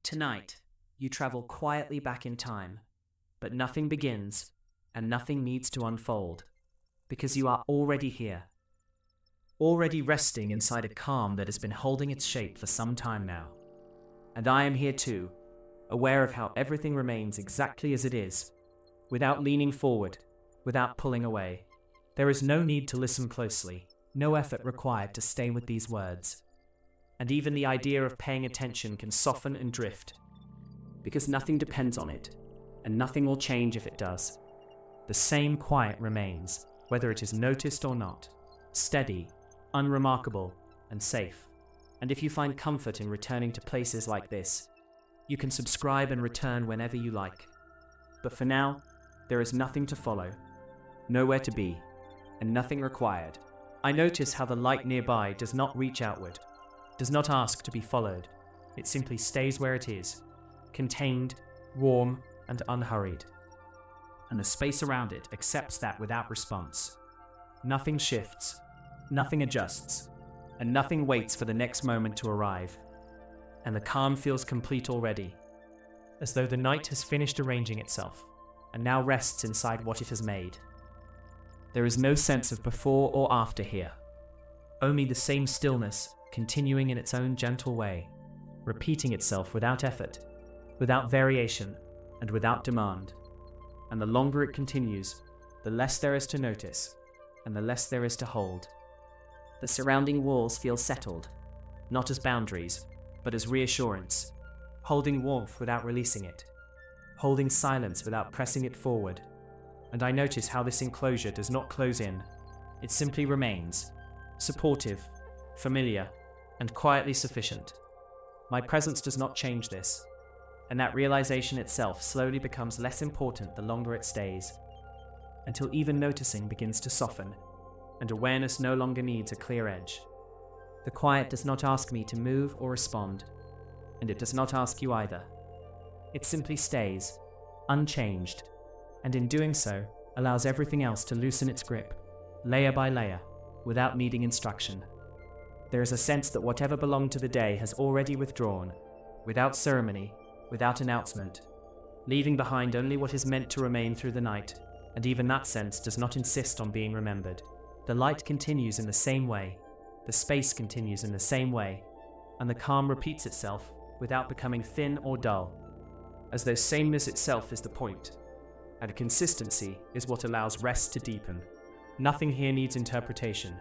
Tonight, you travel quietly back in time, but nothing begins and nothing needs to unfold, because you are already here, already resting inside a calm that has been holding its shape for some time now. And I am here too, aware of how everything remains exactly as it is, without leaning forward, without pulling away. There is no need to listen closely, no effort required to stay with these words. And even the idea of paying attention can soften and drift, because nothing depends on it, and nothing will change if it does. The same quiet remains, whether it is noticed or not, steady, unremarkable, and safe. And if you find comfort in returning to places like this, you can subscribe and return whenever you like. But for now, there is nothing to follow, nowhere to be, and nothing required. I notice how the light nearby does not reach outward, does not ask to be followed. It simply stays where it is, contained, warm, and unhurried. And the space around it accepts that without response. Nothing shifts, nothing adjusts, and nothing waits for the next moment to arrive. And the calm feels complete already, as though the night has finished arranging itself, and now rests inside what it has made. There is no sense of before or after here, only the same stillness continuing in its own gentle way, repeating itself without effort, without variation, and without demand. And the longer it continues, the less there is to notice, and the less there is to hold. The surrounding walls feel settled, not as boundaries, but as reassurance, holding warmth without releasing it, holding silence without pressing it forward. And I notice how this enclosure does not close in, it simply remains, supportive, familiar, and quietly sufficient. My presence does not change this, and that realization itself slowly becomes less important the longer it stays, until even noticing begins to soften, and awareness no longer needs a clear edge. The quiet does not ask me to move or respond, and it does not ask you either. It simply stays, unchanged, and in doing so, allows everything else to loosen its grip, layer by layer, without needing instruction. There is a sense that whatever belonged to the day has already withdrawn, without ceremony, without announcement, leaving behind only what is meant to remain through the night, and even that sense does not insist on being remembered. The light continues in the same way, the space continues in the same way, and the calm repeats itself without becoming thin or dull, as though sameness itself is the point, and consistency is what allows rest to deepen. Nothing here needs interpretation,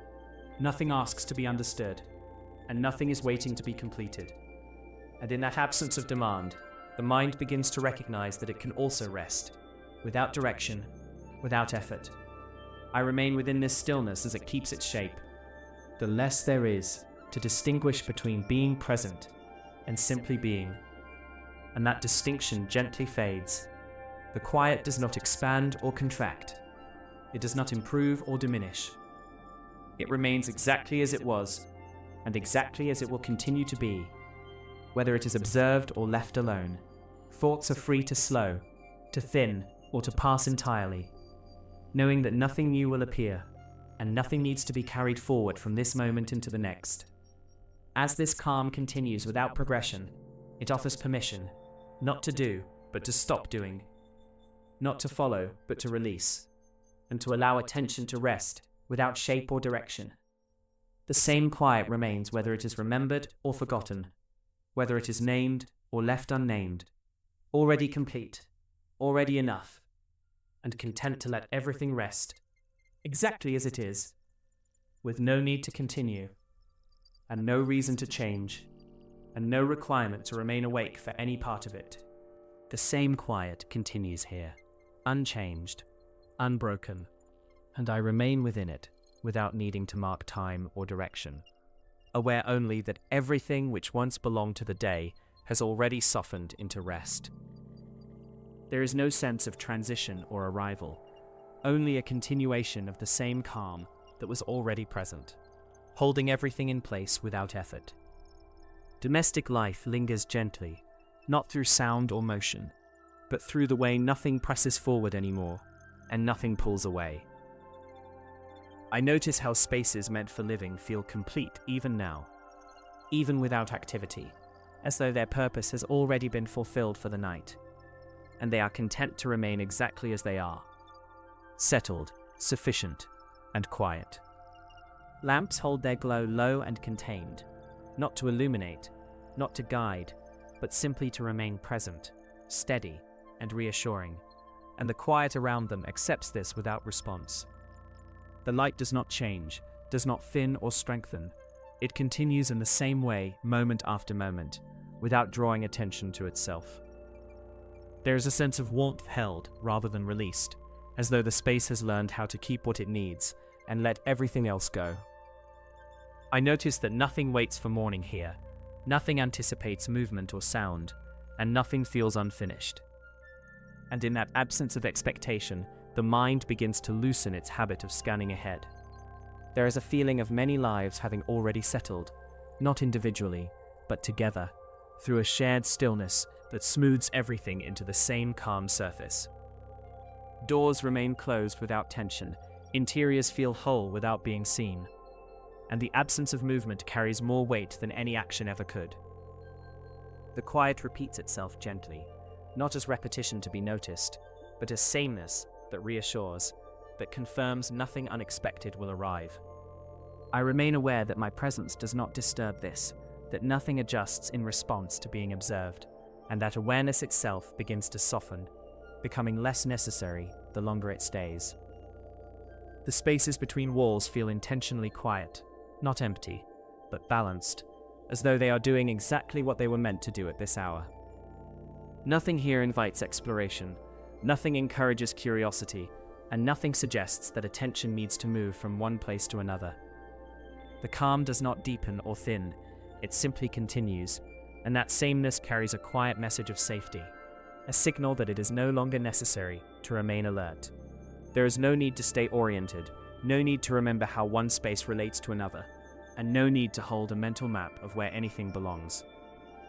nothing asks to be understood, and nothing is waiting to be completed. And in that absence of demand, the mind begins to recognize that it can also rest, without direction, without effort. I remain within this stillness as it keeps its shape. The less there is to distinguish between being present and simply being, and that distinction gently fades. The quiet does not expand or contract. It does not improve or diminish. It remains exactly as it was, and exactly as it will continue to be. Whether it is observed or left alone, thoughts are free to slow, to thin, or to pass entirely, knowing that nothing new will appear, and nothing needs to be carried forward from this moment into the next. As this calm continues without progression, it offers permission, not to do, but to stop doing, not to follow, but to release, and to allow attention to rest without shape or direction. The same quiet remains whether it is remembered or forgotten, whether it is named or left unnamed, already complete, already enough, and content to let everything rest, exactly as it is, with no need to continue, and no reason to change, and no requirement to remain awake for any part of it. The same quiet continues here, unchanged, unbroken, and I remain within it without needing to mark time or direction, aware only that everything which once belonged to the day has already softened into rest. There is no sense of transition or arrival, only a continuation of the same calm that was already present, holding everything in place without effort. Domestic life lingers gently, not through sound or motion, but through the way nothing presses forward anymore, and nothing pulls away. I notice how spaces meant for living feel complete even now, even without activity. as though their purpose has already been fulfilled for the night, and they are content to remain exactly as they are, settled, sufficient, and quiet. Lamps hold their glow low and contained, not to illuminate, not to guide, but simply to remain present, steady, and reassuring, and the quiet around them accepts this without response. The light does not change, does not thin or strengthen. It continues in the same way, moment after moment, without drawing attention to itself. There is a sense of warmth held rather than released, as though the space has learned how to keep what it needs and let everything else go. I notice that nothing waits for morning here, nothing anticipates movement or sound, and nothing feels unfinished. And in that absence of expectation, the mind begins to loosen its habit of scanning ahead. There is a feeling of many lives having already settled, not individually, but together, through a shared stillness that smooths everything into the same calm surface. Doors remain closed without tension, interiors feel whole without being seen, and the absence of movement carries more weight than any action ever could. The quiet repeats itself gently, not as repetition to be noticed, but as sameness that reassures, that confirms nothing unexpected will arrive. I remain aware that my presence does not disturb this, that nothing adjusts in response to being observed, and that awareness itself begins to soften, becoming less necessary the longer it stays. The spaces between walls feel intentionally quiet, not empty, but balanced, as though they are doing exactly what they were meant to do at this hour. Nothing here invites exploration, nothing encourages curiosity, and nothing suggests that attention needs to move from one place to another. The calm does not deepen or thin, it simply continues, and that sameness carries a quiet message of safety, a signal that it is no longer necessary to remain alert. There is no need to stay oriented, no need to remember how one space relates to another, and no need to hold a mental map of where anything belongs.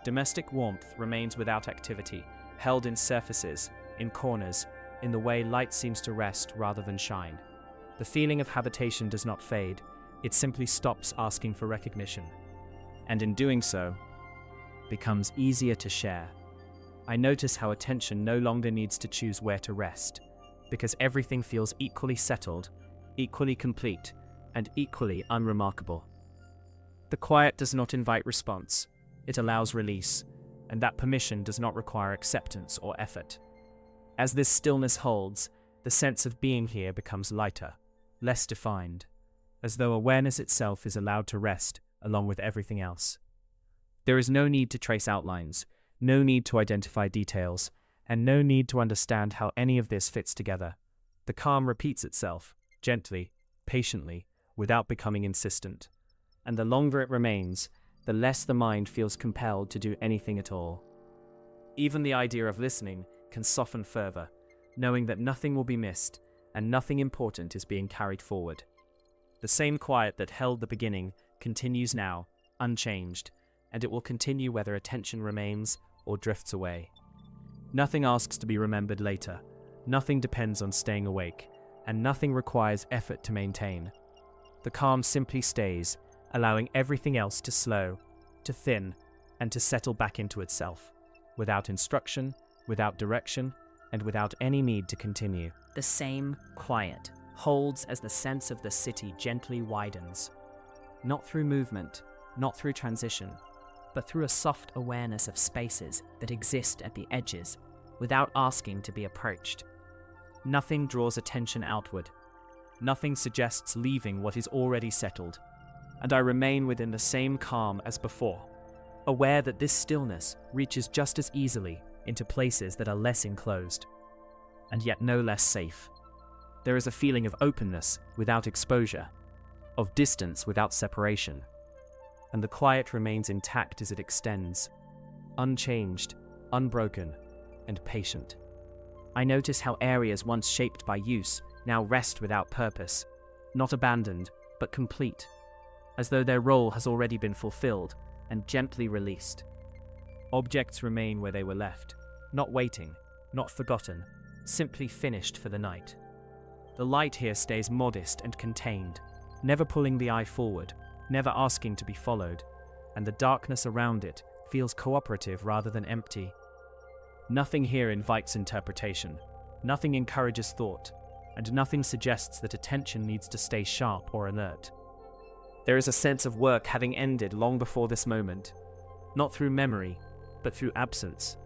Domestic warmth remains without activity, held in surfaces, in corners, in the way light seems to rest rather than shine. The feeling of habitation does not fade, it simply stops asking for recognition, and in doing so, becomes easier to share. I notice how attention no longer needs to choose where to rest, because everything feels equally settled, equally complete, and equally unremarkable. The quiet does not invite response, it allows release, and that permission does not require acceptance or effort. As this stillness holds, the sense of being here becomes lighter, less defined, as though awareness itself is allowed to rest along with everything else. There is no need to trace outlines, no need to identify details, and no need to understand how any of this fits together. The calm repeats itself, gently, patiently, without becoming insistent. And the longer it remains, the less the mind feels compelled to do anything at all. Even the idea of listening can soften further, knowing that nothing will be missed and nothing important is being carried forward. The same quiet that held the beginning continues now, unchanged, and it will continue whether attention remains or drifts away. Nothing asks to be remembered later, nothing depends on staying awake, and nothing requires effort to maintain. The calm simply stays, allowing everything else to slow, to thin, and to settle back into itself, without instruction, without direction, and without any need to continue. The same quiet holds as the sense of the city gently widens, not through movement, not through transition, but through a soft awareness of spaces that exist at the edges, without asking to be approached. Nothing draws attention outward. Nothing suggests leaving what is already settled, and I remain within the same calm as before, aware that this stillness reaches just as easily into places that are less enclosed, and yet no less safe. There is a feeling of openness without exposure, of distance without separation, and the quiet remains intact as it extends, unchanged, unbroken, and patient. I notice how areas once shaped by use now rest without purpose, not abandoned, but complete, as though their role has already been fulfilled and gently released. Objects remain where they were left, not waiting, not forgotten, simply finished for the night. The light here stays modest and contained, never pulling the eye forward, never asking to be followed, and the darkness around it feels cooperative rather than empty. Nothing here invites interpretation, nothing encourages thought, and nothing suggests that attention needs to stay sharp or alert. There is a sense of work having ended long before this moment, not through memory, but through absence,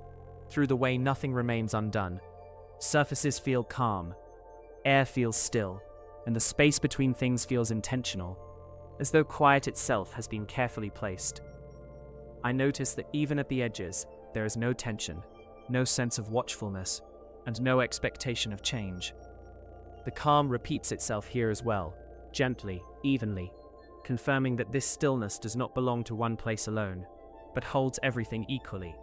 through the way nothing remains undone. Surfaces feel calm, air feels still, and the space between things feels intentional, as though quiet itself has been carefully placed. I notice that even at the edges, there is no tension, no sense of watchfulness, and no expectation of change. The calm repeats itself here as well, gently, evenly, confirming that this stillness does not belong to one place alone, but holds everything equally.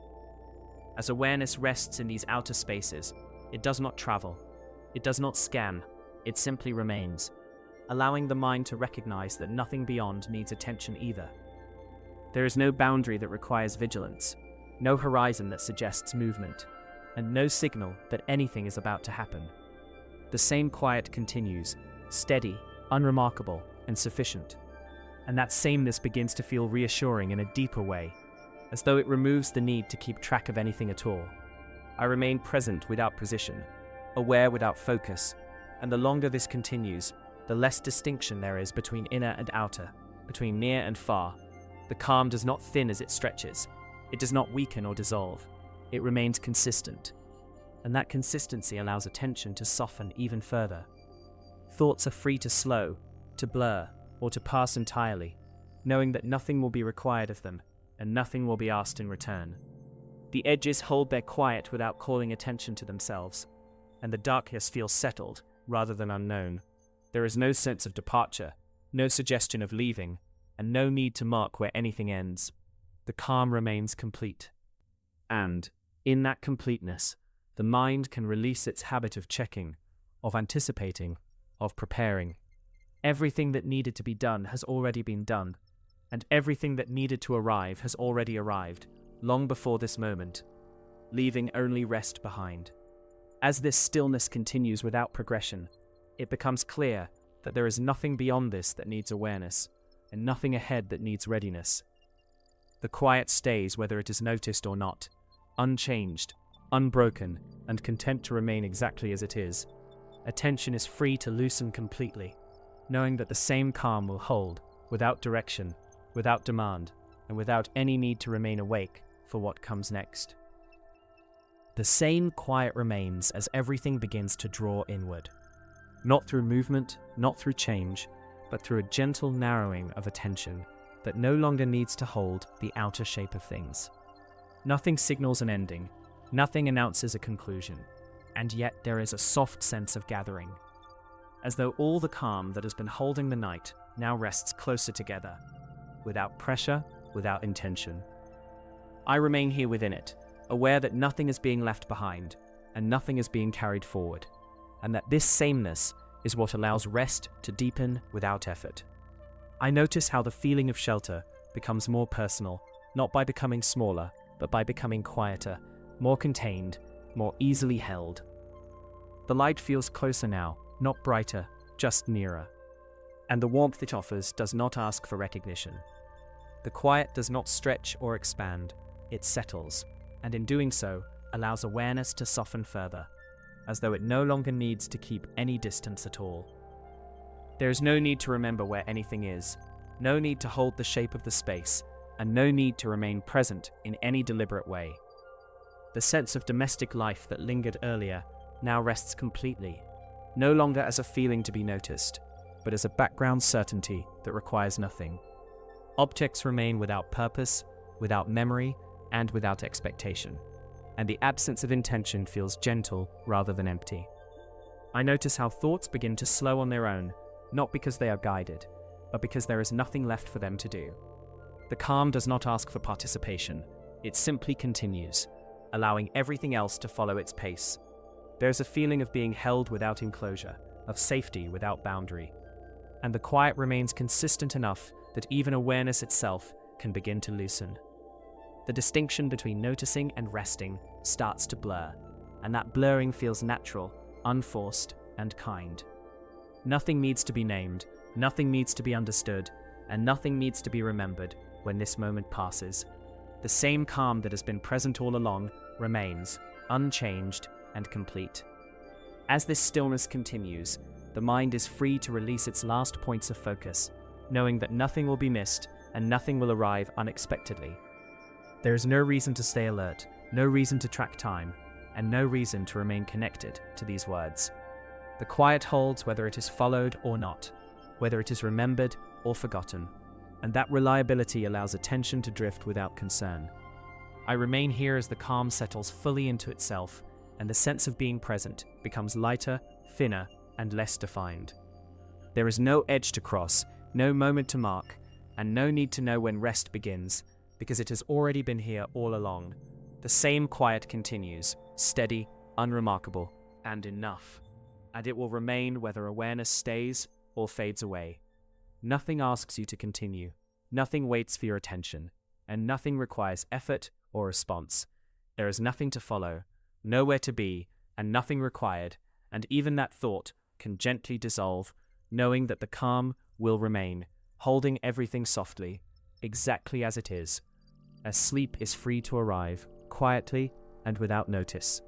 As awareness rests in these outer spaces, it does not travel, it does not scan, it simply remains, allowing the mind to recognize that nothing beyond needs attention either. There is no boundary that requires vigilance, no horizon that suggests movement, and no signal that anything is about to happen. The same quiet continues, steady, unremarkable, and sufficient. And that sameness begins to feel reassuring in a deeper way, as though it removes the need to keep track of anything at all. I remain present without precision, aware without focus, and the longer this continues, the less distinction there is between inner and outer, between near and far. The calm does not thin as it stretches, it does not weaken or dissolve, it remains consistent. And that consistency allows attention to soften even further. Thoughts are free to slow, to blur, or to pass entirely, knowing that nothing will be required of them, and nothing will be asked in return. The edges hold their quiet without calling attention to themselves, and the darkness feels settled rather than unknown. There is no sense of departure, no suggestion of leaving, and no need to mark where anything ends. The calm remains complete. And, in that completeness, the mind can release its habit of checking, of anticipating, of preparing. Everything that needed to be done has already been done, and everything that needed to arrive has already arrived, long before this moment, leaving only rest behind. As this stillness continues without progression, it becomes clear that there is nothing beyond this that needs awareness, and nothing ahead that needs readiness. The quiet stays whether it is noticed or not, unchanged, unbroken, and content to remain exactly as it is. Attention is free to loosen completely, knowing that the same calm will hold, without direction, without demand, and without any need to remain awake for what comes next. The same quiet remains as everything begins to draw inward, not through movement, not through change, but through a gentle narrowing of attention that no longer needs to hold the outer shape of things. Nothing signals an ending, nothing announces a conclusion, and yet there is a soft sense of gathering, as though all the calm that has been holding the night now rests closer together, without pressure, without intention. I remain here within it, aware that nothing is being left behind, and nothing is being carried forward, and that this sameness is what allows rest to deepen without effort. I notice how the feeling of shelter becomes more personal, not by becoming smaller, but by becoming quieter, more contained, more easily held. The light feels closer now, not brighter, just nearer. And the warmth it offers does not ask for recognition. The quiet does not stretch or expand, it settles, and in doing so, allows awareness to soften further, as though it no longer needs to keep any distance at all. There is no need to remember where anything is, no need to hold the shape of the space, and no need to remain present in any deliberate way. The sense of domestic life that lingered earlier now rests completely, no longer as a feeling to be noticed, but as a background certainty that requires nothing. Objects remain without purpose, without memory, and without expectation, and the absence of intention feels gentle rather than empty. I notice how thoughts begin to slow on their own, not because they are guided, but because there is nothing left for them to do. The calm does not ask for participation, it simply continues, allowing everything else to follow its pace. There is a feeling of being held without enclosure, of safety without boundary, and the quiet remains consistent enough that even awareness itself can begin to loosen. The distinction between noticing and resting starts to blur, and that blurring feels natural, unforced, and kind. Nothing needs to be named, nothing needs to be understood, and nothing needs to be remembered when this moment passes. The same calm that has been present all along remains, unchanged and complete. As this stillness continues, the mind is free to release its last points of focus, knowing that nothing will be missed and nothing will arrive unexpectedly. There is no reason to stay alert, no reason to track time, and no reason to remain connected to these words. The quiet holds whether it is followed or not, whether it is remembered or forgotten, and that reliability allows attention to drift without concern. I remain here as the calm settles fully into itself, and the sense of being present becomes lighter, thinner, and less defined. There is no edge to cross, no moment to mark, and no need to know when rest begins, because it has already been here all along. The same quiet continues, steady, unremarkable, and enough. And it will remain whether awareness stays or fades away. Nothing asks you to continue, nothing waits for your attention, and nothing requires effort or response. There is nothing to follow, nowhere to be, and nothing required, and even that thought can gently dissolve, knowing that the calm will remain, holding everything softly, exactly as it is, as sleep is free to arrive, quietly and without notice.